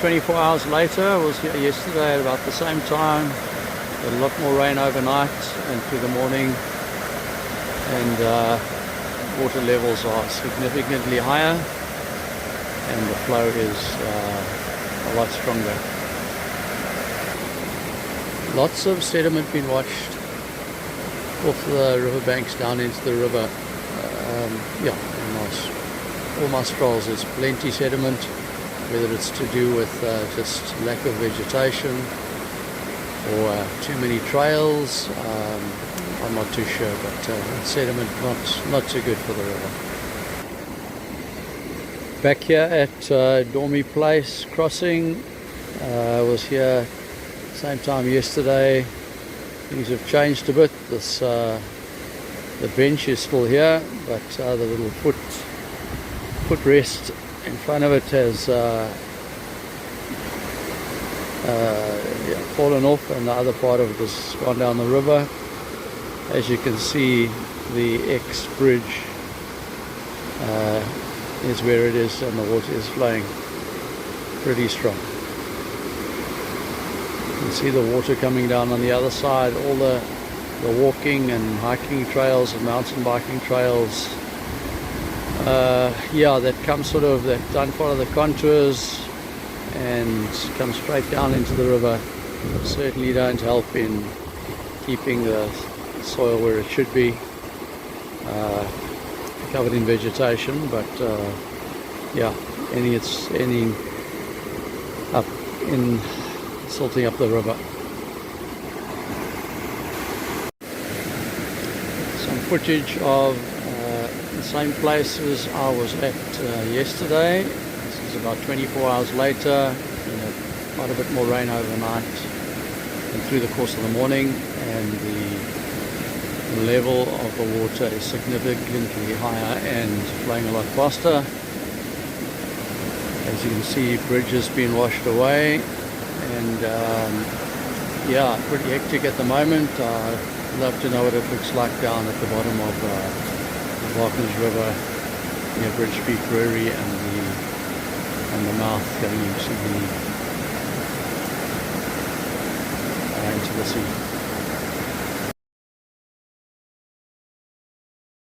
24 hours later. I was here yesterday at about the same time. A lot more rain overnight and through the morning, and water levels are significantly higher and the flow is a lot stronger. Lots of sediment being washed off the riverbanks down into the river. Yeah, all my strolls, there's plenty sediment, whether it's to do with just lack of vegetation or too many trails. I'm not too sure, but sediment not too good for the river. Back here at Dormy Place crossing, I was here same time yesterday. Things have changed a bit. This the bench is still here, but the little footrest in front of it has fallen off, and the other part of it has gone down the river. As you can see, the X bridge is where it is, and the water is flowing pretty strong. You can see the water coming down on the other side. All the walking and hiking trails and mountain biking trails, that come that don't follow the contours and come straight down into the river, certainly don't help in keeping the soil where it should be, covered in vegetation. But ending up in silting up the river. Some footage of the same places I was at yesterday. This is about 24 hours later. Quite a bit more rain overnight and through the course of the morning, and the level of the water is significantly higher and flowing a lot faster. As you can see, bridge has been washed away, and pretty hectic at the moment. I'd love to know what it looks like down at the bottom of the Baakens River near Gqeberha and the mouth going into the sea.